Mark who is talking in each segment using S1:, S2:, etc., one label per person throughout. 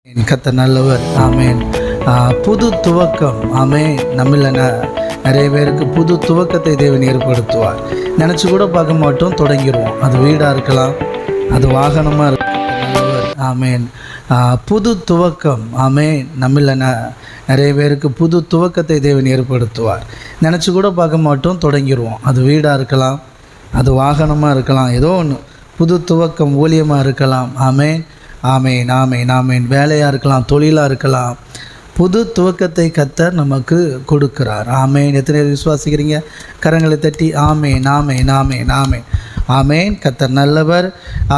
S1: கர்த்தர் நல்லவர். ஆமேன். புது துவக்கம். ஆமேன். நம்மள நிறைய பேருக்கு புது துவக்கத்தை தேவன் ஏற்படுத்துவார். நினச்சி கூட பார்க்க மாட்டோம், தொடங்கிடுவோம். அது வீடாக இருக்கலாம், அது வாகனமாக இருக்கலாம். ஆமேன். புது துவக்கம். ஆமேன். நம்மள நிறைய பேருக்கு புது துவக்கத்தை தேவன் ஏற்படுத்துவார். நினச்சி கூட பார்க்க மாட்டோம், தொடங்கிடுவோம். அது வீடாக இருக்கலாம், அது வாகனமாக இருக்கலாம், ஏதோ ஒன்று புது துவக்கம். ஊழியமாக இருக்கலாம். ஆமேன். ஆமேன். ஆமேன். ஆமேன். வேலையாக இருக்கலாம், தொழிலாக இருக்கலாம். புது துவக்கத்தை கர்த்தர் நமக்கு கொடுக்கிறார். ஆமேன். எத்தனை பேர் விசுவாசிக்கிறீங்க? கரங்களை தட்டி ஆமேன், ஆமேன், ஆமேன், ஆமேன், ஆமேன். கர்த்தர் நல்லவர்.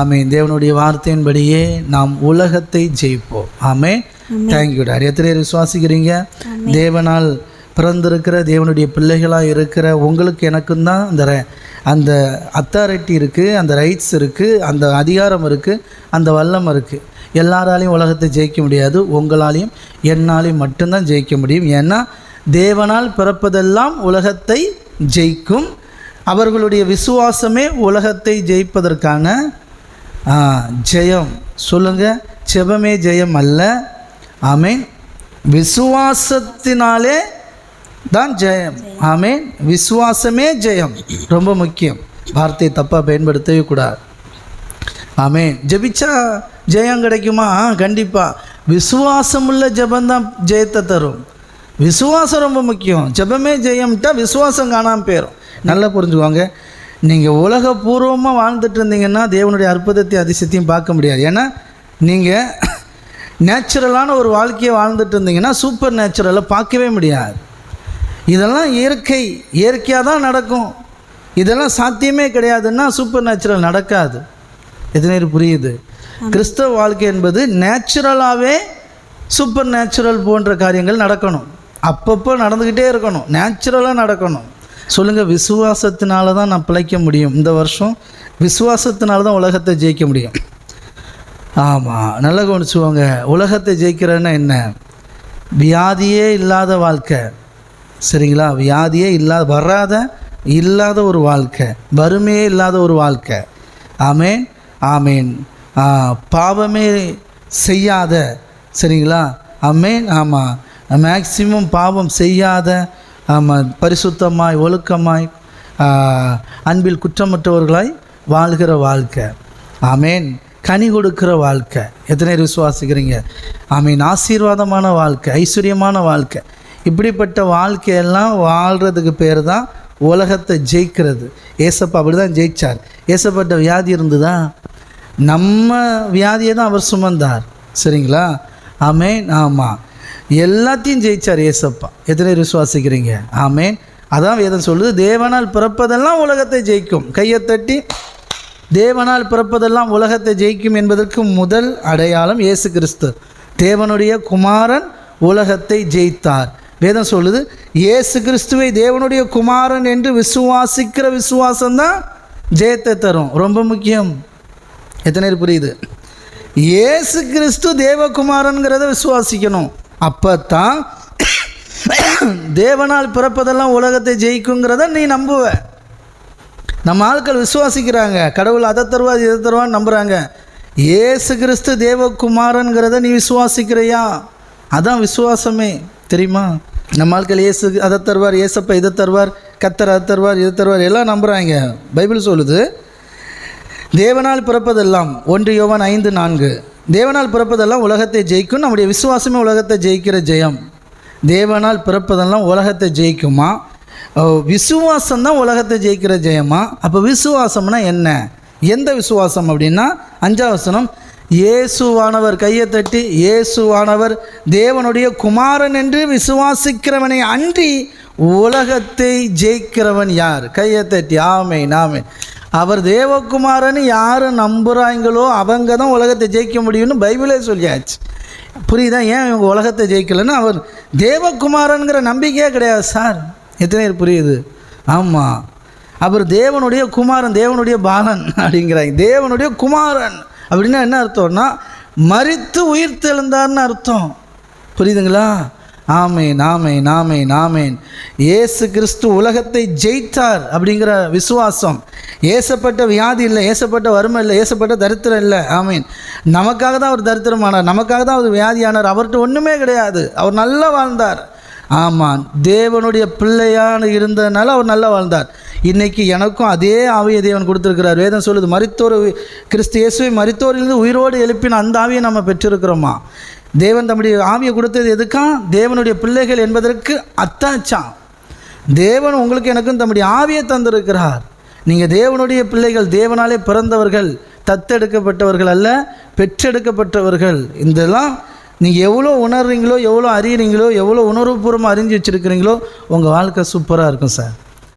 S1: ஆமேன். தேவனுடைய வார்த்தையின்படியே நாம் உலகத்தை ஜெயிப்போம். ஆமேன். தேங்க்யூ டார். எத்தனை பேர் விசுவாசிக்கிறீங்க? தேவனால் பிறந்திருக்கிற தேவனுடைய பிள்ளைகளாக இருக்கிற உங்களுக்கு எனக்கும் தான் அந்த அத்தாரிட்டி இருக்குது, அந்த ரைட்ஸ் இருக்குது, அந்த அதிகாரம் இருக்குது, அந்த வல்லம் இருக்குது. எல்லாராலையும் உலகத்தை ஜெயிக்க முடியாது. உங்களாலையும் என்னாலையும் மட்டும்தான் ஜெயிக்க முடியும். ஏன்னா தேவனால் பிறப்பதெல்லாம் உலகத்தை ஜெயிக்கும். அவர்களுடைய விசுவாசமே உலகத்தை ஜெயிப்பதற்கான ஜெயம். சொல்லுங்கள், செபமே ஜெயம் அல்ல. ஆமேன். விசுவாசத்தினாலே தான் ஜெயம். ஆமேன். விசுவாசமே ஜெயம். ரொம்ப முக்கியம். வார்த்தையை தப்பாக பயன்படுத்தவே கூடாது. ஆமேன். ஜெபிச்சா ஜெயம் கிடைக்குமா? கண்டிப்பாக. விசுவாசமுள்ள ஜெபந்தான் ஜெயத்தை தரும். விசுவாசம் ரொம்ப முக்கியம். ஜெபமே ஜெயம்ட்டா விசுவாசம் காணாமல் போயிடும். நல்லா புரிஞ்சுக்குவாங்க. நீங்கள் உலகபூர்வமாக வாழ்ந்துட்டு இருந்தீங்கன்னா தேவனுடைய அற்புதத்தை அதிசயத்தையும் பார்க்க முடியாது. ஏன்னா நீங்கள் நேச்சுரலான ஒரு வாழ்க்கையை வாழ்ந்துட்டு இருந்தீங்கன்னா சூப்பர் நேச்சுரலை பார்க்கவே முடியாது. இதெல்லாம் இயற்கையாக தான் நடக்கும். இதெல்லாம் சாத்தியமே கிடையாதுன்னா சூப்பர் நேச்சுரல் நடக்காது. எத்தனை பேர் புரியுது? கிறிஸ்தவ வாழ்க்கை என்பது நேச்சுரலாகவே சூப்பர் நேச்சுரல் போன்ற காரியங்கள் நடக்கணும். அப்பப்போ நடந்துக்கிட்டே இருக்கணும், நேச்சுரலாக நடக்கணும். சொல்லுங்கள், விசுவாசத்தினால தான் நான் பிழைக்க முடியும். இந்த வருஷம் விசுவாசத்தினால தான் உலகத்தை ஜெயிக்க முடியும். ஆமாம், நல்லா கவனிச்சுவாங்க. உலகத்தை ஜெயிக்கிறன்னா என்ன? வியாதியே இல்லாத வாழ்க்கை. சரிங்களா? வியாதியே இல்லாத ஒரு வாழ்க்கை, வறுமையே இல்லாத ஒரு வாழ்க்கை. ஆமேன். ஆமேன். பாவமே செய்யாத. சரிங்களா? ஆமேன். ஆமாம், மேக்சிமம் பாவம் செய்யாத, ஆமாம், பரிசுத்தமாய் ஒழுக்கமாய் அன்பில் குற்றமற்றவர்களாய் வாழ்கிற வாழ்க்கை. ஆமேன். கனி கொடுக்கிற வாழ்க்கை. எத்தனை விசுவாசிக்கிறீங்க? ஆமீன். ஆசீர்வாதமான வாழ்க்கை, ஐஸ்வர்யமான வாழ்க்கை. இப்படிப்பட்ட வாழ்க்கையெல்லாம் வாழ்கிறதுக்கு பேர் தான் உலகத்தை ஜெயிக்கிறது. ஏசப்பா அப்படி தான் ஜெயித்தார். ஏசப்பட்ட வியாதி இருந்துதா? நம்ம வியாதியை தான் அவர் சுமந்தார். சரிங்களா? ஆமேன். ஆமாம், எல்லாத்தையும் ஜெயித்தார் ஏசப்பா. எத்தனை விசுவாசிக்கிறீங்க? ஆமேன். அதான் வேதம் சொல்லுது, தேவனால் பிறப்பதெல்லாம் உலகத்தை ஜெயிக்கும். கையை தட்டி, தேவனால் பிறப்பதெல்லாம் உலகத்தை ஜெயிக்கும் என்பதற்கு முதல் அடையாளம் இயேசு கிறிஸ்து. தேவனுடைய குமாரன் உலகத்தை ஜெயித்தார். வேதம் சொல்லுது, இயேசு கிறிஸ்துவை தேவனுடைய குமாரன் என்று விசுவாசிக்கிற விசுவாசம்தான் ஜெயத்தை தரும். ரொம்ப முக்கியம். எத்தனை பேர் புரியுது? இயேசு கிறிஸ்து தேவகுமாரன்கிறத விசுவாசிக்கணும். அப்போ தான் தேவனால் பிறப்பதெல்லாம் உலகத்தை ஜெயிக்குங்கிறத நீ நம்புவ. நம்ம ஆட்கள் விசுவாசிக்கிறாங்க, கடவுள் அதை தருவார் இதை தருவான்னு நம்புகிறாங்க. இயேசு கிறிஸ்து தேவகுமாரன்கிறத நீ விசுவாசிக்கிறையா? அதான் விசுவாசமே. தெரியுமா? நம்ம ஆட்கள் இயேசு அதை தருவார், இயேசப்பா இதை தருவார், கர்த்தர் அதை தருவார், இதை தருவார் எல்லாம் நம்புகிறாங்க. பைபிள் சொல்லுது, தேவனால் பிறப்பதெல்லாம் 1 யோவான் 5:4 தேவனால் பிறப்பதெல்லாம் உலகத்தை ஜெயிக்கும். நம்முடைய விசுவாசமே உலகத்தை ஜெயிக்கிற ஜெயம். தேவனால் பிறப்பதெல்லாம் உலகத்தை ஜெயிக்குமா? விசுவாசம்தான் உலகத்தை ஜெயிக்கிற ஜெயமா? அப்போ விசுவாசம்னா என்ன? எந்த விசுவாசம் அப்படின்னா 5ஆம் வசனம், இயேசுவானவர், கையை தட்டி, இயேசுவானவர் தேவனுடைய குமாரன் என்று விசுவாசிக்கிறவனை அன்றி உலகத்தை ஜெயிக்கிறவன் யார்? கையை தட்டி ஆமேன், ஆமேன். அவர் தேவகுமாரன் யார் நம்புகிறாங்களோ அவங்க தான் உலகத்தை ஜெயிக்க முடியும்னு பைபிளே சொல்லியாச்சு. புரியுதா? ஏன் இவங்க உலகத்தை ஜெயிக்கலைன்னா அவர் தேவகுமாரனுங்கிற நம்பிக்கையே கிடையாது சார். எத்தனை பேர் புரியுது? ஆமாம், அவர் தேவனுடைய குமாரன், தேவனுடைய பாலன் அப்படிங்கிறாங்க. தேவனுடைய குமாரன் அப்படின்னா என்ன அர்த்தம்னா மரித்து உயிர் தெழுந்தார்னு அர்த்தம். புரியுதுங்களா? ஆமேன் ஆமேன் ஆமேன் ஆமேன். இயேசு கிறிஸ்து உலகத்தை ஜெயித்தார் அப்படிங்கிற விசுவாசம். ஏசப்பட்ட வியாதி இல்லை, ஏசப்பட்ட வறுமை இல்லை, ஏசப்பட்ட தரித்திரம் இல்லை. ஆமேன். நமக்காக தான் அவர் தரித்திரமானார், நமக்காக தான் அவர் வியாதியானார். அவர்கிட்ட ஒன்றுமே கிடையாது, அவர் நல்லா வாழ்ந்தார். ஆமாம், தேவனுடைய பிள்ளையான இருந்ததுனால அவர் நல்லா வாழ்ந்தார். இன்றைக்கி எனக்கும் அதே ஆவியை தேவன் கொடுத்துருக்கிறார். வேதம் சொல்லுது, மரித்தோர் கிறிஸ்து இயேசுவை மரித்தோரிலிருந்து உயிரோடு எழுப்பின அந்த ஆவியை நம்ம பெற்றிருக்கிறோமா? தேவன் தம்முடைய ஆவியை கொடுத்தது எதுக்கா? தேவனுடைய பிள்ளைகள் என்பதற்கு அத்தாச்சான். தேவன் உங்களுக்கு எனக்கும் தம்முடைய ஆவியை தந்திருக்கிறார். நீங்கள் தேவனுடைய பிள்ளைகள், தேவனாலே பிறந்தவர்கள், தத்தெடுக்கப்பட்டவர்கள் அல்ல, பெற்றெடுக்கப்பட்டவர்கள். இதெல்லாம் நீங்கள் எவ்வளோ உணர்றீங்களோ, எவ்வளோ அறியறீங்களோ, எவ்வளோ உணர்வுபூர்வமாக அறிஞ்சு வச்சுருக்கிறீங்களோ, உங்கள் வாழ்க்கை சூப்பராக இருக்கும் சார்.